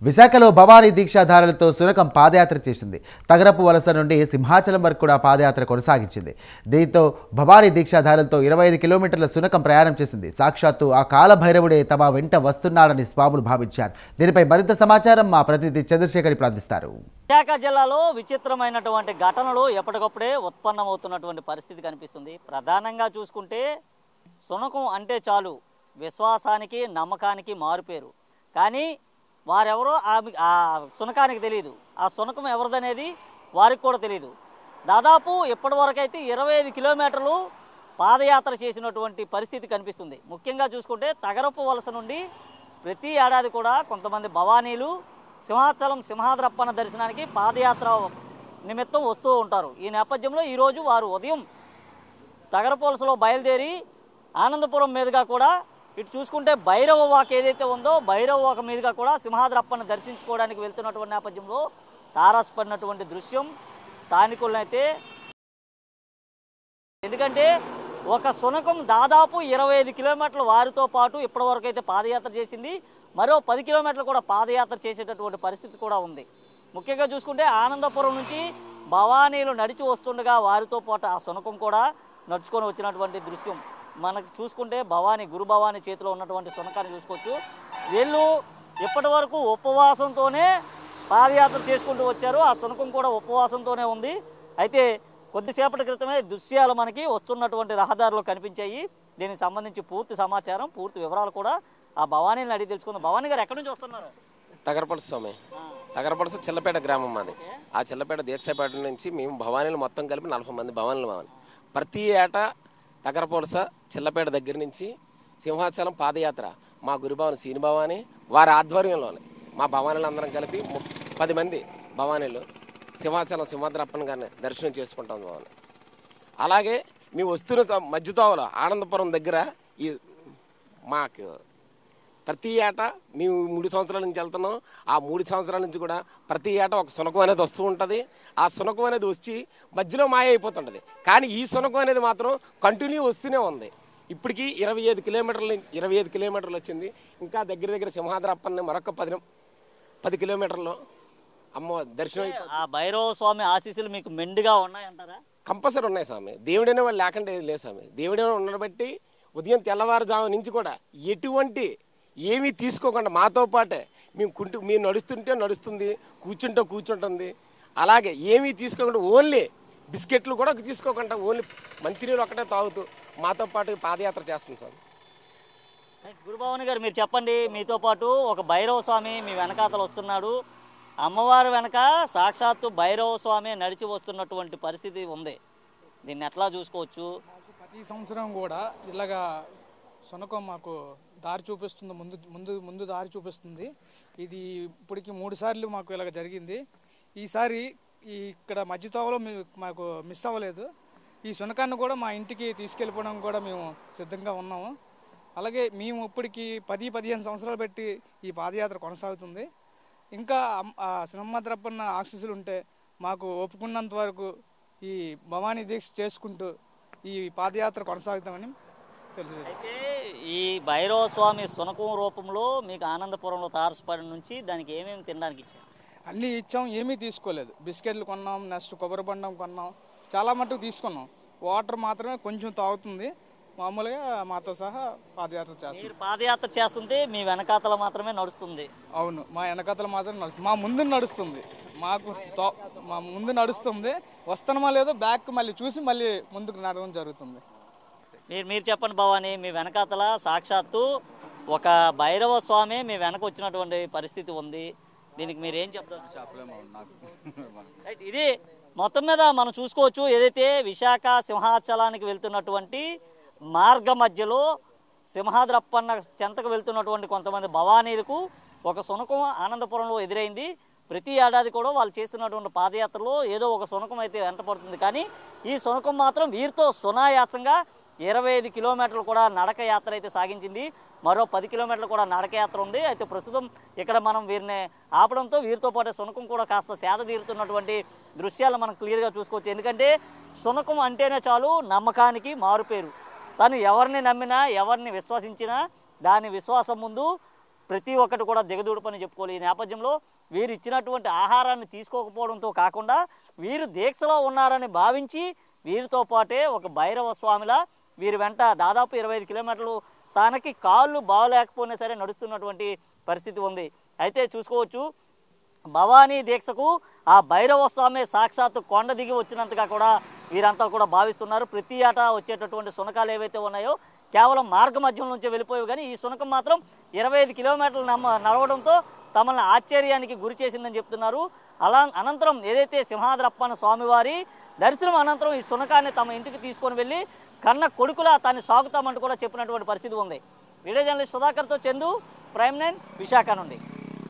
విశాఖలో భవానీ దీక్షాధారులతో సునకం పాదయాత్ర చేసింది. తగరపు వలస నుండి సింహాచలం వరకు కూడా పాదయాత్ర కొనసాగించింది. దీంతో భవానీ దీక్షాధారులతో 25 కిలోమీటర్ల సునకం ప్రయాణం చేసింది. సాక్షాత్తు ఆ కాలభైరవుడే తమ వెంట వస్తున్నాడని స్వాములు భావించారు. దీనిపై మరింత సమాచారం మా ప్రతినిధి చంద్రశేఖర్ ఇప్పుడు అందిస్తారు. విశాఖ జిల్లాలో విచిత్రమైనటువంటి ఘటనలు ఎప్పటికప్పుడే ఉత్పన్నమవుతున్నటువంటి పరిస్థితి కనిపిస్తుంది. ప్రధానంగా చూసుకుంటే సునకం అంటే చాలు విశ్వాసానికి నమ్మకానికి మారుపేరు. కానీ వారెవరో ఆ సునకానికి తెలియదు, ఆ సునకం ఎవరిదనేది వారికి కూడా తెలియదు. దాదాపు ఇప్పటి వరకైతే 25 కిలోమీటర్లు పాదయాత్ర చేసినటువంటి పరిస్థితి కనిపిస్తుంది. ముఖ్యంగా చూసుకుంటే తగరపు వలస నుండి ప్రతి ఏడాది కూడా కొంతమంది భవానీలు సింహాచలం సింహాద్రప్పన్న దర్శనానికి పాదయాత్ర నిమిత్తం వస్తూ ఉంటారు. ఈ నేపథ్యంలో ఈరోజు వారు ఉదయం తగరపు వలసలో బయలుదేరి ఆనందపురం మీదుగా కూడా ఇటు చూసుకుంటే భైరవ వాక్ ఏదైతే ఉందో భైరవ వాక్ మీదుగా కూడా సింహాద్రప్పను దర్శించుకోవడానికి వెళ్తున్నటువంటి నేపథ్యంలో తారసపడినటువంటి దృశ్యం స్థానికులనైతే. ఎందుకంటే ఒక సునకం దాదాపు 25 కిలోమీటర్ల వారితో పాటు ఇప్పటివరకు అయితే పాదయాత్ర చేసింది. మరో 10 కిలోమీటర్లు కూడా పాదయాత్ర చేసేటటువంటి పరిస్థితి కూడా ఉంది. ముఖ్యంగా చూసుకుంటే ఆనందపురం నుంచి భవానీలు నడిచి వస్తుండగా వారితో పాటు ఆ సునకం కూడా నడుచుకొని వచ్చినటువంటి దృశ్యం మనకు చూసుకుంటే గురు భవానీ చేతిలో ఉన్నటువంటి సునకాన్ని చూసుకోవచ్చు. వీళ్ళు ఇప్పటి వరకు ఉపవాసంతోనే పాదయాత్ర చేసుకుంటూ వచ్చారు. ఆ సునకం కూడా ఉపవాసంతోనే ఉంది. అయితే కొద్దిసేపటి క్రితమే దృశ్యాలు మనకి వస్తున్నటువంటి రహదారిలో కనిపించాయి. దీనికి సంబంధించి పూర్తి సమాచారం పూర్తి వివరాలు కూడా ఆ భవానీని అడిగి తెలుసుకుందాం. భవానీ గారు ఎక్కడి నుంచి వస్తున్నారు? తగరపలస స్వామి, తగరపలస చిల్లపేట గ్రామం మాది. ఆ చిల్లపేట దీక్షాపేట నుంచి మేము భవానీలు మొత్తం కలిపి 40 మంది భవానీలు మావాలి. ప్రతి ఏటా తగరపలస చిల్లపేట దగ్గర నుంచి సింహాచలం పాదయాత్ర మా గురుభవాని శ్రీనిభవాని వారి ఆధ్వర్యంలోనే మా భవానీలు అందరం కలిపి 10 మంది భవానీలు సింహాచలం సింహాద్రప్పన్ గారిని దర్శనం చేసుకుంటాం భవాని. అలాగే మేము వస్తున్న మధ్యతోవలో ఆనందపురం దగ్గర ఈ మాకు ప్రతి ఏటా మేము 3 సంవత్సరాల నుంచి వెళ్తున్నాం. ఆ 3 సంవత్సరాల నుంచి కూడా ప్రతి ఏటా ఒక సునకం అనేది వస్తూ ఉంటుంది. ఆ సునకం అనేది వచ్చి మధ్యలో మాయ అయిపోతుంటుంది. కానీ ఈ సునకం అనేది మాత్రం కంటిన్యూ వస్తూనే ఉంది. ఇప్పటికీ 25 కిలోమీటర్లు వచ్చింది. ఇంకా దగ్గర సింహాద్రప్పని మరొక 10 కిలోమీటర్లు అమ్మ దర్శనం. ఆ భైరవ స్వామి ఆశీస్సులు మీకు మెండుగా ఉన్నాయంటారా? కంపల్సరీ ఉన్నాయి స్వామి. దేవుడైనా వాళ్ళు లేకుండా ఏది లేదు స్వామి. దేవుడైనా ఉండడం బట్టి ఉదయం తెల్లవారుజాము నుంచి కూడా ఎటువంటి ఏమీ తీసుకోకుండా మాతో పాటే మీరు నడుస్తుంటే నడుస్తుంది, కూర్చుంటుంది. అలాగే ఏమీ తీసుకోకుండా ఓన్లీ బిస్కెట్లు కూడా తీసుకోకుండా ఓన్లీ మంచినీళ్ళు ఒక్కటే తాగుతూ మాతో పాటు పాదయాత్ర చేస్తుంది సార్. గురుభవాని గారు మీరు చెప్పండి, మీతో పాటు ఒక భైరవ స్వామి మీ వెనకాతలు వస్తున్నాడు. అమ్మవారి వెనక సాక్షాత్తు భైరవ స్వామి నడిచి వస్తున్నటువంటి పరిస్థితి ఉంది. దీన్ని ఎట్లా చూసుకోవచ్చు? ప్రతి సంవత్సరం కూడా ఇలాగా సునకం మాకు దారి చూపిస్తుంది, ముందు దారి చూపిస్తుంది. ఇది ఇప్పటికి 3 సార్లు మాకు ఇలాగ జరిగింది. ఈసారి ఇక్కడ మధ్యతోవలో మాకు మిస్ అవ్వలేదు. ఈ సునకాన్ని కూడా మా ఇంటికి తీసుకెళ్ళిపోవడం కూడా మేము సిద్ధంగా ఉన్నాము. అలాగే మేము ఇప్పటికి 10-15 సంవత్సరాలు పెట్టి ఈ పాదయాత్ర కొనసాగుతుంది. ఇంకా సింహాద్రప్పన్న ఆశీస్సులు ఉంటే మాకు ఒప్పుకున్నంత వరకు ఈ భవానీ దీక్ష చేసుకుంటూ ఈ పాదయాత్ర కొనసాగుతామని అయితే ఈ భైరవ స్వామి సునకం రూపంలో మీకు ఆనందపురంలో తారసపడి నుంచి దానికి ఏమేమి తినడానికి ఇచ్చారు? అన్నీ ఇచ్చాం, ఏమీ తీసుకోలేదు. బిస్కెట్లు కొన్నాం, నెక్స్ట్ కొబ్బరి బండం కొన్నాం, చాలా మట్టుకు తీసుకున్నాం. వాటర్ మాత్రమే కొంచెం తాగుతుంది. మామూలుగా మాతో సహా పాదయాత్ర చేస్తుంది. పాదయాత్ర చేస్తుంటే మీ వెనకాతల మాత్రమే నడుస్తుంది? అవును, మా వెనకాతల మాత్రమే నడుస్తుంది. మా ముందు నడుస్తుంది, మా ముందు నడుస్తుంది. వస్తానమా లేదో బ్యాక్ మళ్ళీ చూసి మళ్ళీ ముందుకు నడవడం జరుగుతుంది. మీరు చెప్పండి భవాని, మీ వెనకాతల సాక్షాత్తు ఒక భైరవ స్వామి మీ వెనక వచ్చినటువంటి పరిస్థితి ఉంది. దీనికి మీరు ఏం చెప్తారు? ఇది మొత్తం మీద మనం చూసుకోవచ్చు. ఏదైతే విశాఖ సింహాచలానికి వెళ్తున్నటువంటి మార్గ మధ్యలో సింహాద్రప్పన్న చెంతకు వెళ్తున్నటువంటి కొంతమంది భవానీలకు ఒక సునకం ఆనందపురంలో ఎదురైంది. ప్రతి ఏడాది కూడా వాళ్ళు చేస్తున్నటువంటి పాదయాత్రలో ఏదో ఒక సునకం అయితే వెంటపడుతుంది. కానీ ఈ సునకం మాత్రం వీరితో సునాయాసంగా 25 కిలోమీటర్లు కూడా నడక యాత్ర అయితే సాగించింది. మరో 10 కిలోమీటర్లు కూడా నడక యాత్ర ఉంది. అయితే ప్రస్తుతం ఇక్కడ మనం వీరిని ఆపడంతో వీరితో పాటు సునకం కూడా కాస్త సేద తీరుతున్నటువంటి దృశ్యాలు మనం క్లియర్గా చూసుకోవచ్చు. ఎందుకంటే సునకం అంటేనే చాలు నమ్మకానికి మారుపేరు. తను ఎవరిని నమ్మినా ఎవరిని విశ్వసించినా దాని విశ్వాసం ముందు ప్రతి ఒక్కటి కూడా దిగదూడుపని చెప్పుకోవాలి. ఈ నేపథ్యంలో వీరు ఇచ్చినటువంటి ఆహారాన్ని తీసుకోకపోవడంతో కాకుండా వీరు దీక్షలో ఉన్నారని భావించి వీరితో పాటే ఒక భైరవ స్వామిలా వీరి వెంట దాదాపు 25 కిలోమీటర్లు తనకి కాళ్ళు బాగలేకపోయినా సరే నడుస్తున్నటువంటి పరిస్థితి ఉంది. అయితే చూసుకోవచ్చు, భవానీ దీక్షకు ఆ భైరవ స్వామి సాక్షాత్తు కొండ దిగి వచ్చినంతగా కూడా వీరంతా కూడా భావిస్తున్నారు. ప్రతి ఏటా వచ్చేటటువంటి శునకాలు ఏవైతే ఉన్నాయో కేవలం మార్గ మధ్యం నుంచే వెళ్ళిపోయావు, కానీ ఈ శునకం మాత్రం 25 కిలోమీటర్లు నడవడంతో తమను ఆశ్చర్యానికి గురి చేసిందని చెప్తున్నారు. అనంతరం ఏదైతే సింహాద్రప్పన్న స్వామివారి దర్శనం అనంతరం ఈ శునకాన్ని తమ ఇంటికి తీసుకొని వెళ్ళి కన్న కొడుకులా తాన్ని సాగుతామంటూ కూడా చెప్పినటువంటి పరిస్థితి ఉంది. వీడియో జర్నలిస్ట్ సుధాకర్తో చందు, ప్రైమ్ 9 విశాఖ నుండి.